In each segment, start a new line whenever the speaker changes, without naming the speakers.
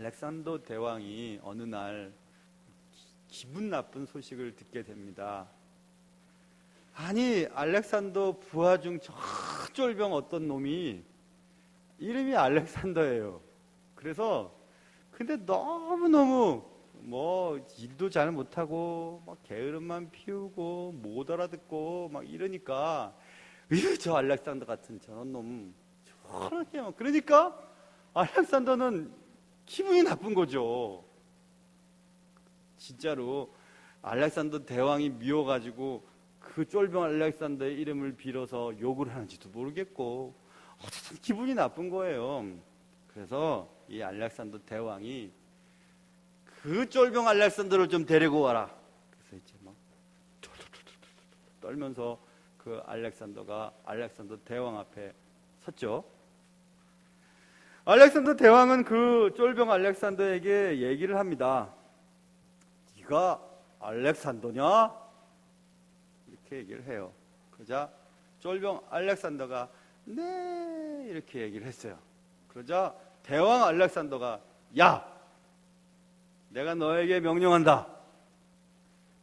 알렉산더 대왕이 어느 날 기분 나쁜 소식을 듣게 됩니다. 아니, 알렉산더 부하 중 저 쫄병 어떤 놈이 이름이 알렉산더예요. 그래서 근데 너무너무 일도 잘 못하고 막 게으름만 피우고 못 알아듣고 막 이러니까 저 알렉산더 같은 저런 놈 저렇게 그러니까 알렉산더는 기분이 나쁜 거죠. 진짜로 알렉산더 대왕이 미워가지고 그 쫄병 알렉산더의 이름을 빌어서 욕을 하는지도 모르겠고 어쨌든 기분이 나쁜 거예요. 그래서 이 알렉산더 대왕이 그 쫄병 알렉산더를 좀 데리고 와라. 그래서 이제 막 떨면서 그 알렉산더 대왕 앞에 섰죠. 알렉산더 대왕은 그 쫄병 알렉산더에게 얘기를 합니다. 네가 알렉산더냐? 이렇게 얘기를 해요. 그러자 쫄병 알렉산더가 네 이렇게 얘기를 했어요. 그러자 대왕 알렉산더가 야, 내가 너에게 명령한다.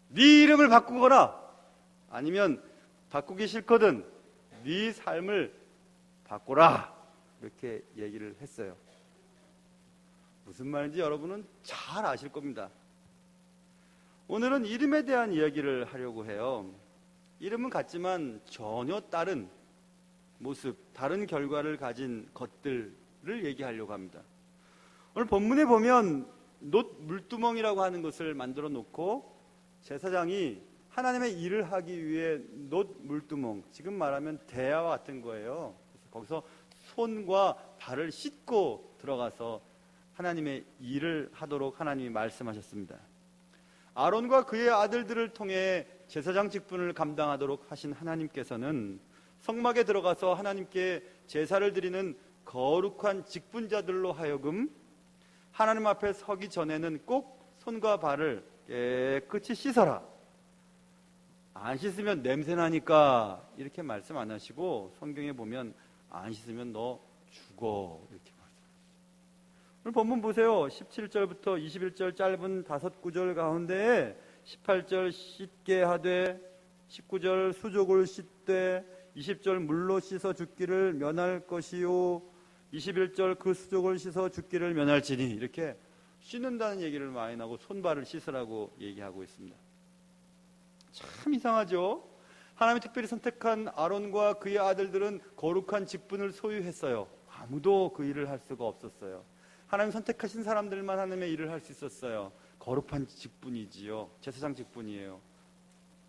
네 이름을 바꾸거나 아니면 바꾸기 싫거든 네 삶을 바꾸라. 이렇게 얘기를 했어요. 무슨 말인지 여러분은 잘 아실 겁니다. 오늘은 이름에 대한 이야기를 하려고 해요. 이름은 같지만 전혀 다른 모습, 다른 결과를 가진 것들을 얘기하려고 합니다. 오늘 본문에 보면 놋 물두멍이라고 하는 것을 만들어 놓고 제사장이 하나님의 일을 하기 위해 놋 물두멍, 지금 말하면 대야와 같은 거예요. 그래서 거기서 손과 발을 씻고 들어가서 하나님의 일을 하도록 하나님이 말씀하셨습니다. 아론과 그의 아들들을 통해 제사장 직분을 감당하도록 하신 하나님께서는 성막에 들어가서 하나님께 제사를 드리는 거룩한 직분자들로 하여금 하나님 앞에 서기 전에는 꼭 손과 발을 깨끗이 씻어라. 안 씻으면 냄새 나니까 이렇게 말씀 안 하시고 성경에 보면 안 씻으면 너 죽어 이렇게 말씀하셨어요. 오늘 본문 보세요. 17절부터 21절 짧은 5구절 가운데에 18절 씻게 하되 19절 수족을 씻되 20절 물로 씻어 죽기를 면할 것이요 21절 그 수족을 씻어 죽기를 면할지니 이렇게 씻는다는 얘기를 많이 나오고 손발을 씻으라고 얘기하고 있습니다. 참 이상하죠? 하나님이 특별히 선택한 아론과 그의 아들들은 거룩한 직분을 소유했어요. 아무도 그 일을 할 수가 없었어요. 하나님 선택하신 사람들만 하나님의 일을 할 수 있었어요. 거룩한 직분이지요. 제사장 직분이에요.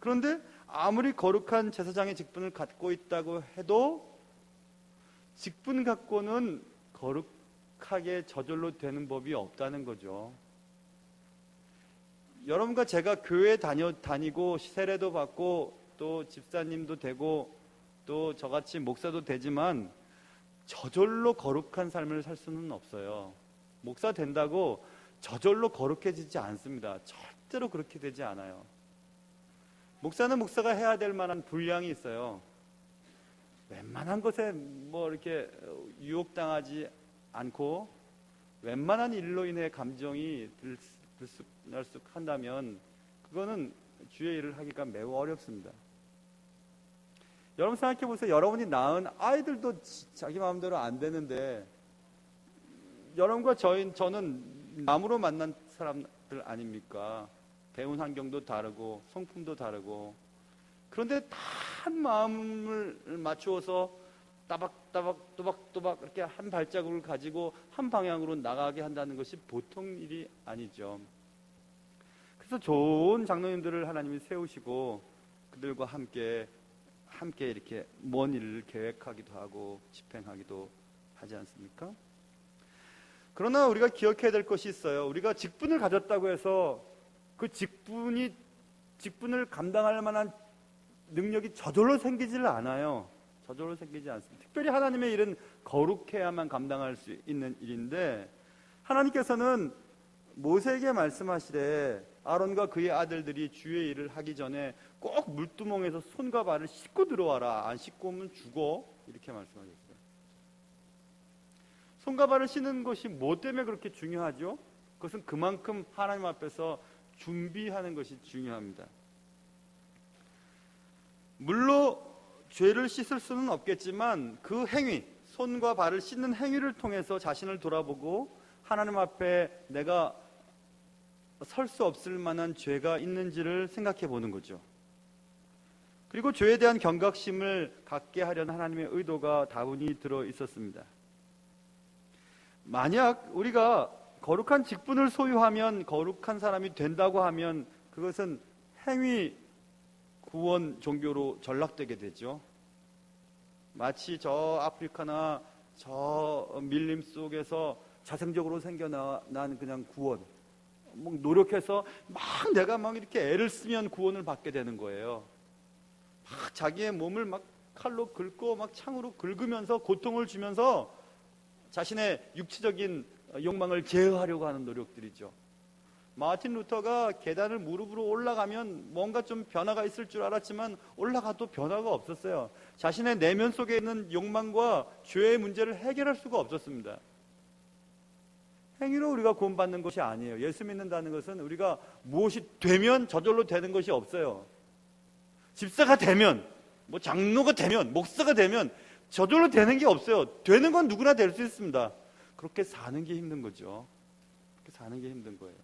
그런데 아무리 거룩한 제사장의 직분을 갖고 있다고 해도 직분 갖고는 거룩하게 저절로 되는 법이 없다는 거죠. 여러분과 제가 교회 다니고 세례도 받고 또 집사님도 되고 또 저같이 목사도 되지만 저절로 거룩한 삶을 살 수는 없어요. 목사 된다고 저절로 거룩해지지 않습니다. 절대로 그렇게 되지 않아요. 목사는 목사가 해야 될 만한 분량이 있어요. 웬만한 것에 이렇게 유혹당하지 않고 웬만한 일로 인해 감정이 들쑥날쑥한다면 그거는 주의 일을 하기가 매우 어렵습니다. 여러분 생각해 보세요. 여러분이 낳은 아이들도 자기 마음대로 안 되는데 여러분과 저는 남으로 만난 사람들 아닙니까? 배운 환경도 다르고 성품도 다르고 그런데 다 한 마음을 맞추어서 또박또박 이렇게 한 발자국을 가지고 한 방향으로 나가게 한다는 것이 보통 일이 아니죠. 그래서 좋은 장로님들을 하나님이 세우시고 그들과 함께 이렇게 먼 일을 계획하기도 하고 집행하기도 하지 않습니까? 그러나 우리가 기억해야 될 것이 있어요. 우리가 직분을 가졌다고 해서 그 직분을 감당할 만한 능력이 저절로 생기지를 않아요. 저절로 생기지 않습니다. 특별히 하나님의 일은 거룩해야만 감당할 수 있는 일인데 하나님께서는 모세에게 말씀하시되 아론과 그의 아들들이 주의 일을 하기 전에 꼭 물두멍에서 손과 발을 씻고 들어와라. 안 씻고 오면 죽어. 이렇게 말씀하셨어요. 손과 발을 씻는 것이 뭐 때문에 그렇게 중요하죠? 그것은 그만큼 하나님 앞에서 준비하는 것이 중요합니다. 물론 죄를 씻을 수는 없겠지만 그 행위, 손과 발을 씻는 행위를 통해서 자신을 돌아보고 하나님 앞에 내가 설 수 없을 만한 죄가 있는지를 생각해 보는 거죠. 그리고 죄에 대한 경각심을 갖게 하려는 하나님의 의도가 다분히 들어 있었습니다. 만약 우리가 거룩한 직분을 소유하면 거룩한 사람이 된다고 하면 그것은 행위 구원 종교로 전락되게 되죠. 마치 저 아프리카나 저 밀림 속에서 자생적으로 생겨난 그냥 구원, 뭐 노력해서 막 내가 막 이렇게 애를 쓰면 구원을 받게 되는 거예요. 막 자기의 몸을 막 칼로 긁고 막 창으로 긁으면서 고통을 주면서 자신의 육체적인 욕망을 제어하려고 하는 노력들이죠. 마틴 루터가 계단을 무릎으로 올라가면 뭔가 좀 변화가 있을 줄 알았지만 올라가도 변화가 없었어요. 자신의 내면 속에 있는 욕망과 죄의 문제를 해결할 수가 없었습니다. 행위로 우리가 구원받는 것이 아니에요. 예수 믿는다는 것은 우리가 무엇이 되면 저절로 되는 것이 없어요. 집사가 되면, 뭐 장로가 되면, 목사가 되면 저절로 되는 게 없어요. 되는 건 누구나 될 수 있습니다. 그렇게 사는 게 힘든 거죠. 그렇게 사는 게 힘든 거예요.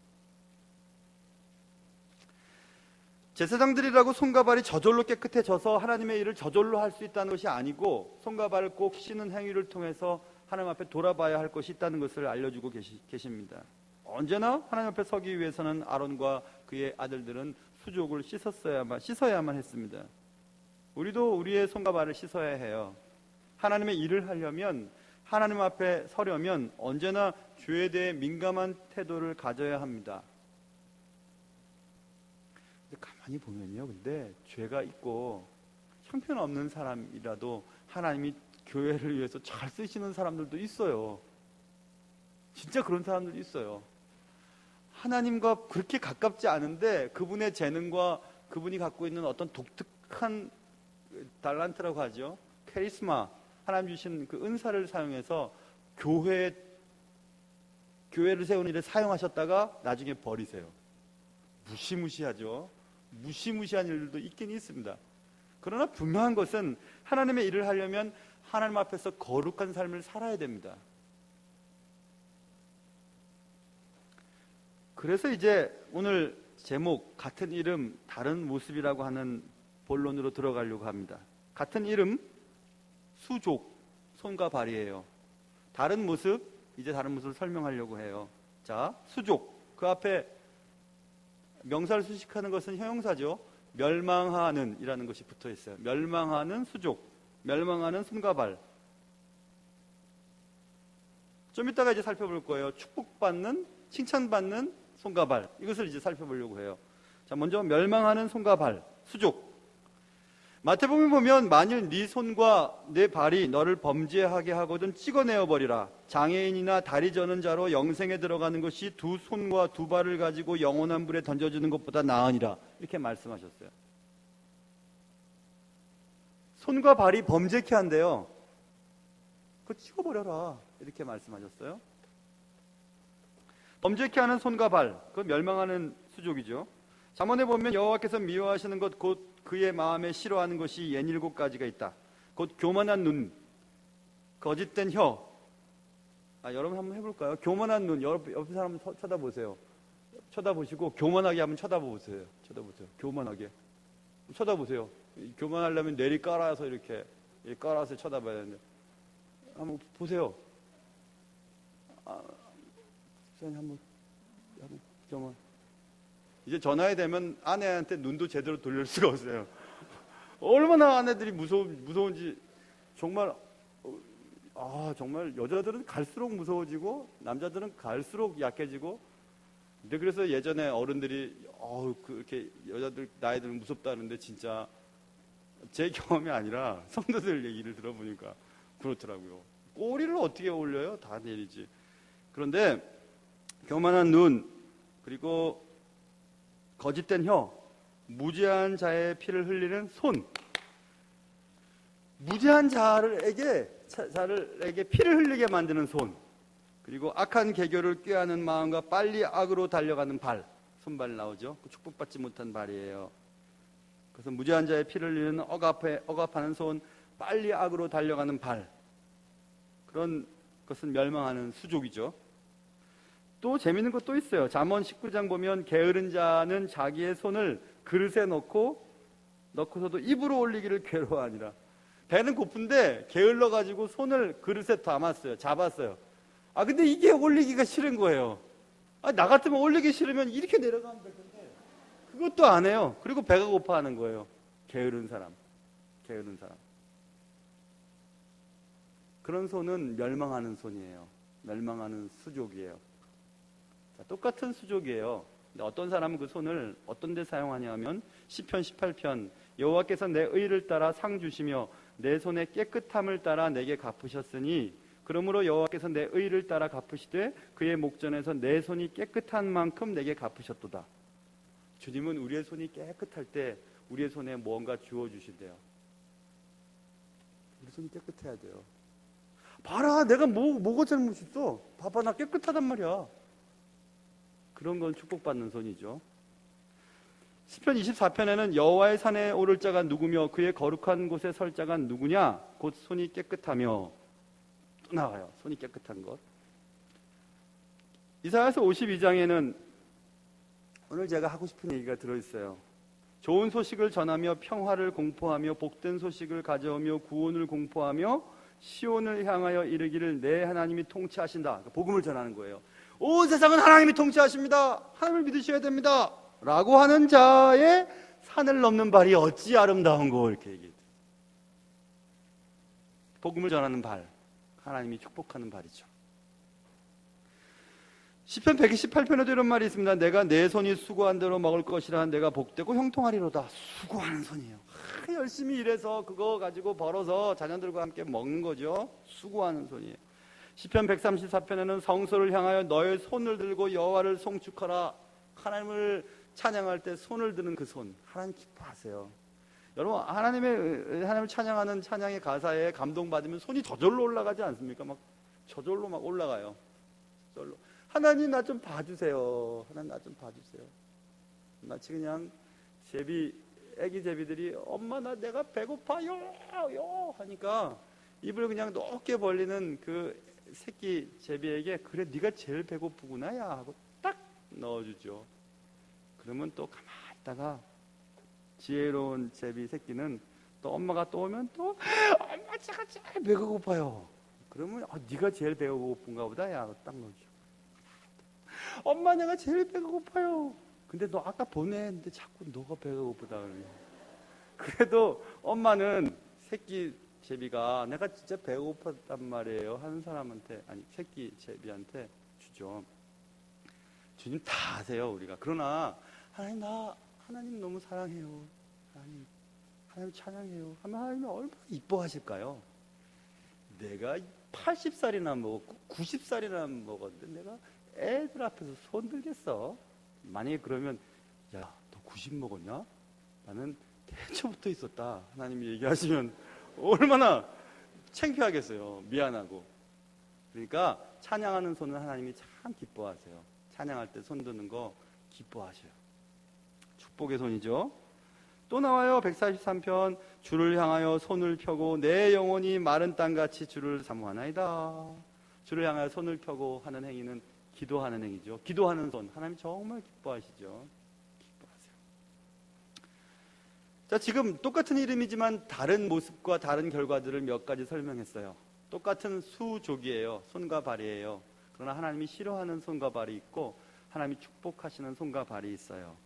제사장들이라고 손과 발이 저절로 깨끗해져서 하나님의 일을 저절로 할 수 있다는 것이 아니고 손과 발을 꼭 씻는 행위를 통해서 하나님 앞에 돌아봐야 할 것이 있다는 것을 알려주고 계십니다. 언제나 하나님 앞에 서기 위해서는 아론과 그의 아들들은 수족을 씻어야만 했습니다. 우리도 우리의 손과 발을 씻어야 해요. 하나님의 일을 하려면, 하나님 앞에 서려면 언제나 죄에 대해 민감한 태도를 가져야 합니다. 근데 가만히 보면요, 근데 죄가 있고 형편없는 사람이라도 하나님이 교회를 위해서 잘 쓰시는 사람들도 있어요. 진짜 그런 사람들도 있어요. 하나님과 그렇게 가깝지 않은데 그분의 재능과 그분이 갖고 있는 어떤 독특한 달란트라고 하죠. 카리스마, 하나님 주신 그 은사를 사용해서 교회를 세우는 일에 사용하셨다가 나중에 버리세요. 무시무시하죠. 무시무시한 일들도 있긴 있습니다. 그러나 분명한 것은 하나님의 일을 하려면 하나님 앞에서 거룩한 삶을 살아야 됩니다. 그래서 이제 오늘 제목 같은 이름 다른 모습이라고 하는 본론으로 들어가려고 합니다. 같은 이름 수족, 손과 발이에요. 다른 모습, 이제 다른 모습을 설명하려고 해요. 자, 수족, 그 앞에 명사를 수식하는 것은 형용사죠. 멸망하는 이라는 것이 붙어 있어요. 멸망하는 수족, 멸망하는 손과 발. 좀 이따가 이제 살펴볼 거예요. 축복받는, 칭찬받는 손과 발. 이것을 이제 살펴보려고 해요. 자, 먼저 멸망하는 손과 발, 수족. 마태복음 보면 만일 네 손과 네 발이 너를 범죄하게 하거든 찍어내어 버리라. 장애인이나 다리 저는 자로 영생에 들어가는 것이 두 손과 두 발을 가지고 영원한 불에 던져주는 것보다 나으니라. 이렇게 말씀하셨어요. 손과 발이 범죄케 한대요. 그거 찍어버려라. 이렇게 말씀하셨어요. 범죄케 하는 손과 발, 그건 멸망하는 수족이죠. 잠언에 보면 여호와께서 미워하시는 것 곧 그의 마음에 싫어하는 것이 67가지가 있다. 곧 교만한 눈, 거짓된 혀. 여러분 한번 해볼까요? 교만한 눈, 옆에 사람 한번 쳐다보세요. 쳐다보시고 교만하게 한번 쳐다보세요. 교만하게. 쳐다보세요. 교만하려면 내리 깔아서 이렇게 깔아서 쳐다봐야 되는데 한번 보세요. 한번 교만. 이제 전화에 되면 아내한테 눈도 제대로 돌릴 수가 없어요. 얼마나 아내들이 무서운지 정말 정말 여자들은 갈수록 무서워지고 남자들은 갈수록 약해지고. 근데 그래서 예전에 어른들이 그렇게 여자들 나이들 무섭다는데 진짜 제 경험이 아니라 성도들 얘기를 들어보니까 그렇더라고요. 꼬리를 어떻게 올려요? 다 내리지. 그런데 교만한 눈, 그리고 거짓된 혀, 무죄한 자의 피를 흘리는 손. 무죄한 자에게 피를 흘리게 만드는 손. 그리고 악한 계교를 꾀하는 마음과 빨리 악으로 달려가는 발, 손발 나오죠. 축복받지 못한 발이에요. 그래서 무죄한 자의 피를 흘리는 억압하는 손, 빨리 악으로 달려가는 발, 그런 것은 멸망하는 수족이죠. 또 재밌는 것 또 있어요. 잠언 19장 보면 게으른 자는 자기의 손을 그릇에 넣고서도 입으로 올리기를 괴로워하니라. 배는 고픈데 게을러 가지고 손을 그릇에 잡았어요. 근데 이게 올리기가 싫은 거예요. 나 같으면 올리기 싫으면 이렇게 내려가면 될 텐데 그것도 안 해요. 그리고 배가 고파하는 거예요. 게으른 사람. 그런 손은 멸망하는 손이에요. 멸망하는 수족이에요. 자, 똑같은 수족이에요. 근데 어떤 사람은 그 손을 어떤 데 사용하냐 하면 시편 18편 여호와께서 내 의를 따라 상 주시며 내 손의 깨끗함을 따라 내게 갚으셨으니 그러므로 여호와께서 내 의를 따라 갚으시되 그의 목전에서 내 손이 깨끗한 만큼 내게 갚으셨도다. 주님은 우리의 손이 깨끗할 때 우리의 손에 무언가 주어주신대요. 우리 손이 깨끗해야 돼요. 봐라, 내가 뭐가 잘못있어? 봐봐, 나 깨끗하단 말이야. 그런 건 축복받는 손이죠. 시편 24편에는 여호와의 산에 오를 자가 누구며 그의 거룩한 곳에 설 자가 누구냐? 곧 손이 깨끗하며. 또 나와요. 손이 깨끗한 것. 이사야서 52장에는 오늘 제가 하고 싶은 얘기가 들어있어요. 좋은 소식을 전하며 평화를 공포하며 복된 소식을 가져오며 구원을 공포하며 시온을 향하여 이르기를 내 하나님이 통치하신다. 복음을 전하는 거예요. 온 세상은 하나님이 통치하십니다. 하나님을 믿으셔야 됩니다. 라고 하는 자의 산을 넘는 발이 어찌 아름다운고 이렇게 얘기해요. 복음을 전하는 발, 하나님이 축복하는 발이죠. 시편 128편에도 이런 말이 있습니다. 내가 내 손이 수고한 대로 먹을 것이라 내가 복되고 형통하리로다. 수고하는 손이에요. 열심히 일해서 그거 가지고 벌어서 자녀들과 함께 먹는 거죠. 수고하는 손이에요. 시편 134편에는 성소를 향하여 너의 손을 들고 여호와를 송축하라. 하나님을 찬양할 때 손을 드는 그 손, 하나님 기뻐하세요. 여러분, 하나님을 찬양하는 찬양의 가사에 감동받으면 손이 저절로 올라가지 않습니까? 막 저절로 막 올라가요. 저절로. 하나님 나 좀 봐주세요. 하나님 나 좀 봐주세요. 마치 그냥 애기 제비들이 엄마 내가 배고파요 하니까 입을 그냥 높게 벌리는 그 새끼 제비에게 그래 네가 제일 배고프구나 야 하고 딱 넣어주죠. 그러면 또 가만히 있다가 지혜로운 제비 새끼는 또 엄마가 또 오면 또 엄마 제가 제일 배가 고파요. 그러면 네가 제일 배가 고픈가 보다 야 딱 넣어줘. 엄마 내가 제일 배가 고파요. 근데 너 아까 보냈는데 자꾸 너가 배가 고프다 그러냐. 그래도 엄마는 새끼 제비가 내가 진짜 배가 고팠단 말이에요 하는 사람한테, 아니 새끼 제비한테 주죠. 주님 다 아세요 우리가. 그러나 하나님 너무 사랑해요. 하나님 찬양해요 하면 하나님이 얼마나 이뻐하실까요? 내가 80살이나 먹었고 90살이나 먹었는데 내가 애들 앞에서 손 들겠어? 만약에 그러면 야, 너 90 먹었냐? 나는 태초부터 있었다. 하나님이 얘기하시면 얼마나 창피하겠어요. 미안하고. 그러니까 찬양하는 손은 하나님이 참 기뻐하세요. 찬양할 때 손 드는 거 기뻐하셔요. 축복의 손이죠. 또 나와요. 143편 주를 향하여 손을 펴고 내 영혼이 마른 땅같이 주를 사모하나이다. 주를 향하여 손을 펴고 하는 행위는 기도하는 행위죠. 기도하는 손, 하나님 정말 기뻐하시죠. 기뻐하세요. 자, 지금 똑같은 이름이지만 다른 모습과 다른 결과들을 몇 가지 설명했어요. 똑같은 수족이에요. 손과 발이에요. 그러나 하나님이 싫어하는 손과 발이 있고 하나님이 축복하시는 손과 발이 있어요.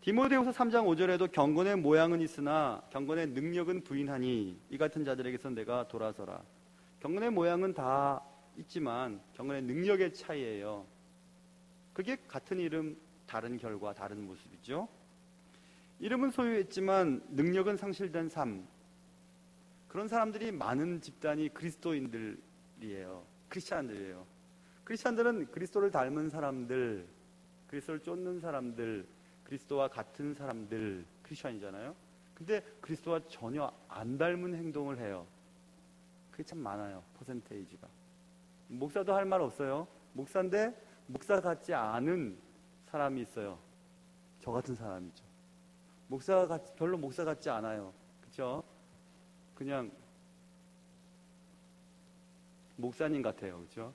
디모데후서 3장 5절에도 경건의 모양은 있으나 경건의 능력은 부인하니 이 같은 자들에게서 내가 돌아서라. 경건의 모양은 다 있지만 경건의 능력의 차이예요. 그게 같은 이름, 다른 결과, 다른 모습이죠. 이름은 소유했지만 능력은 상실된 삶. 그런 사람들이 많은 집단이 그리스도인들이에요. 크리스찬들이에요. 크리스찬들은 그리스도를 닮은 사람들, 그리스도를 쫓는 사람들, 그리스도와 같은 사람들, 크리스찬이잖아요. 근데 그리스도와 전혀 안 닮은 행동을 해요. 그게 참 많아요. 퍼센테이지가. 목사도 할 말 없어요. 목사인데 목사 같지 않은 사람이 있어요. 저 같은 사람이죠. 별로 목사 같지 않아요. 그렇죠? 그냥 목사님 같아요. 그렇죠?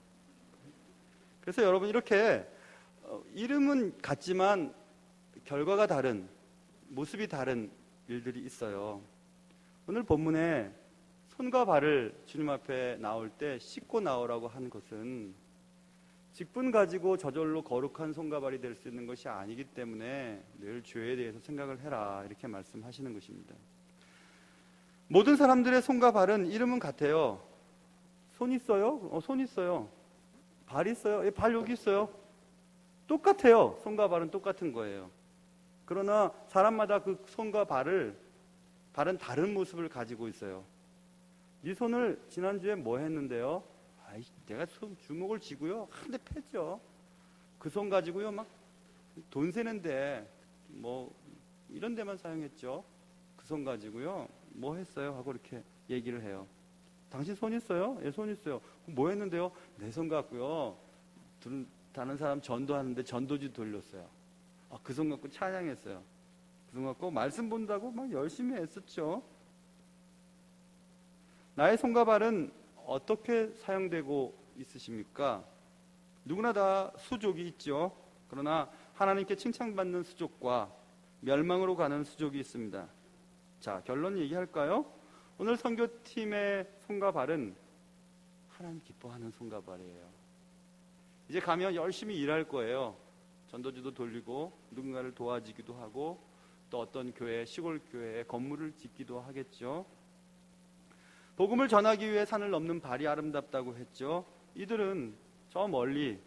그래서 여러분 이렇게 이름은 같지만 결과가 다른, 모습이 다른 일들이 있어요. 오늘 본문에 손과 발을 주님 앞에 나올 때 씻고 나오라고 한 것은 직분 가지고 저절로 거룩한 손과 발이 될 수 있는 것이 아니기 때문에 늘 죄에 대해서 생각을 해라, 이렇게 말씀하시는 것입니다. 모든 사람들의 손과 발은 이름은 같아요. 손 있어요? 손 있어요. 발 있어요? 발 여기 있어요. 똑같아요. 손과 발은 똑같은 거예요. 그러나 사람마다 그 손과 발은 다른 모습을 가지고 있어요. 네 손을 지난주에 뭐 했는데요? 내가 주먹을 쥐고요 한 대 팼죠. 그 손 가지고요 막 돈 세는데 뭐 이런 데만 사용했죠. 그 손 가지고요 뭐 했어요 하고 이렇게 얘기를 해요. 당신 손 있어요? 예, 손 있어요. 뭐 했는데요? 내 손 갖고요 다른 사람 전도하는데 전도지 돌렸어요. 그 손 갖고 찬양했어요. 그 손 갖고 말씀 본다고 막 열심히 했었죠. 나의 손과 발은 어떻게 사용되고 있으십니까? 누구나 다 수족이 있죠. 그러나 하나님께 칭찬받는 수족과 멸망으로 가는 수족이 있습니다. 자, 결론 얘기할까요? 오늘 선교팀의 손과 발은 하나님 기뻐하는 손과 발이에요. 이제 가면 열심히 일할 거예요. 전도지도 돌리고 누군가를 도와주기도 하고 또 어떤 교회, 시골 교회에 건물을 짓기도 하겠죠. 복음을 전하기 위해 산을 넘는 발이 아름답다고 했죠. 이들은 저 멀리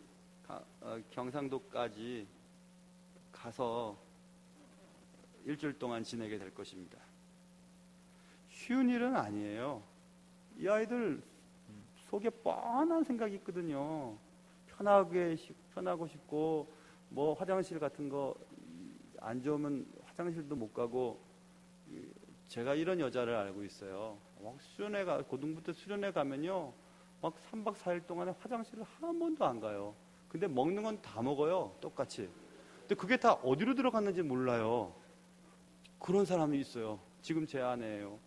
경상도까지 가서 일주일 동안 지내게 될 것입니다. 쉬운 일은 아니에요. 이 아이들 속에 뻔한 생각이 있거든요. 편하고 싶고 뭐 화장실 같은 거 안 좋으면 화장실도 못 가고, 제가 이런 여자를 알고 있어요. 막 고등부 때 수련회 가면요 막 3박 4일 동안에 화장실을 한 번도 안 가요. 근데 먹는 건 다 먹어요, 똑같이. 근데 그게 다 어디로 들어갔는지 몰라요. 그런 사람이 있어요. 지금 제 아내예요.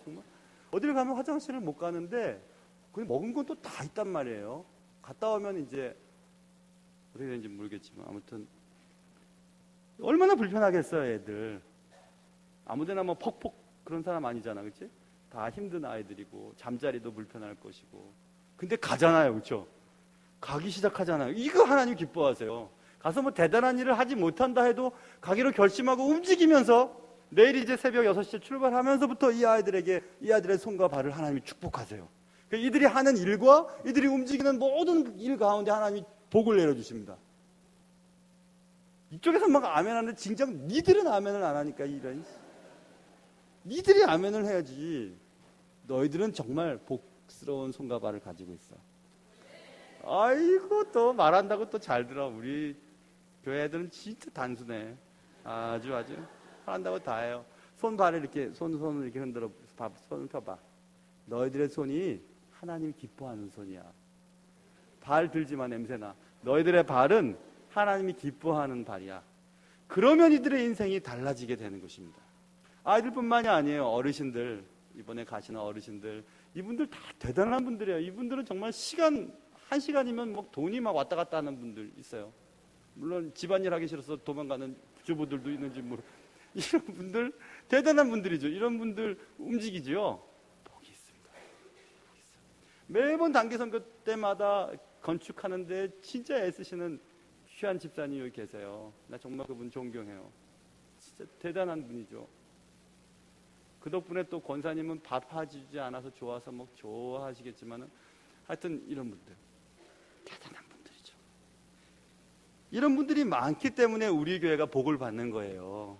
정말 어디를 가면 화장실을 못 가는데 그냥 먹은 건 또 다 있단 말이에요. 갔다 오면 이제 어떻게 되는지 모르겠지만 아무튼 얼마나 불편하겠어요, 애들. 아무데나 뭐 퍽퍽 그런 사람 아니잖아, 그렇지? 다 힘든 아이들이고 잠자리도 불편할 것이고. 근데 가잖아요, 그렇죠? 가기 시작하잖아요. 이거 하나님 기뻐하세요. 가서 뭐 대단한 일을 하지 못한다 해도 가기로 결심하고 움직이면서 내일 이제 새벽 6시에 출발하면서부터 이 아이들의 손과 발을 하나님이 축복하세요. 이들이 하는 일과 이들이 움직이는 모든 일 가운데 하나님이 복을 내려주십니다. 이쪽에서 막 아멘 하는데 진작 니들은 아멘을 안 하니까 이런. 니들이 아멘을 해야지. 너희들은 정말 복스러운 손과 발을 가지고 있어. 아이고 또 말한다고 또 잘 들어. 우리 교회 애들은 진짜 단순해. 아주 말한다고 다 해요. 손발을 이렇게 손을 이렇게 흔들어 손을 펴봐. 너희들의 손이 하나님 기뻐하는 손이야. 발 들지마 냄새나. 너희들의 발은 하나님이 기뻐하는 발이야. 그러면 이들의 인생이 달라지게 되는 것입니다. 아이들뿐만이 아니에요. 어르신들, 이번에 가시는 어르신들, 이분들 다 대단한 분들이에요. 이분들은 정말 한 시간이면 막 돈이 막 왔다 갔다 하는 분들 있어요. 물론 집안일 하기 싫어서 도망가는 주부들도 있는지 이런 분들 대단한 분들이죠. 이런 분들 움직이죠. 복이 있습니다. 매번 단기 선교 때마다 건축하는데 진짜 애쓰시는 귀한 집사님이 여기 계세요. 나 정말 그분 존경해요. 진짜 대단한 분이죠. 그 덕분에 또 권사님은 밥 하지 않아서 좋아서 막 좋아하시겠지만 하여튼 이런 분들 대단한 분들이죠. 이런 분들이 많기 때문에 우리 교회가 복을 받는 거예요.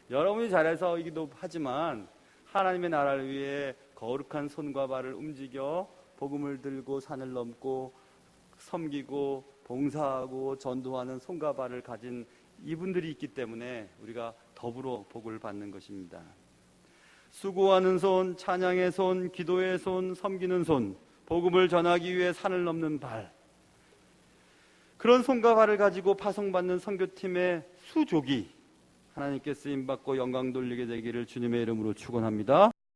여러분이 잘해서이기도 하지만 하나님의 나라를 위해 거룩한 손과 발을 움직여 복음을 들고 산을 넘고 섬기고 봉사하고 전도하는 손과 발을 가진 이분들이 있기 때문에 우리가 더불어 복을 받는 것입니다. 수고하는 손, 찬양의 손, 기도의 손, 섬기는 손, 복음을 전하기 위해 산을 넘는 발, 그런 손과 발을 가지고 파송받는 선교팀의 수족이 하나님께 쓰임받고 영광 돌리게 되기를 주님의 이름으로 축원합니다.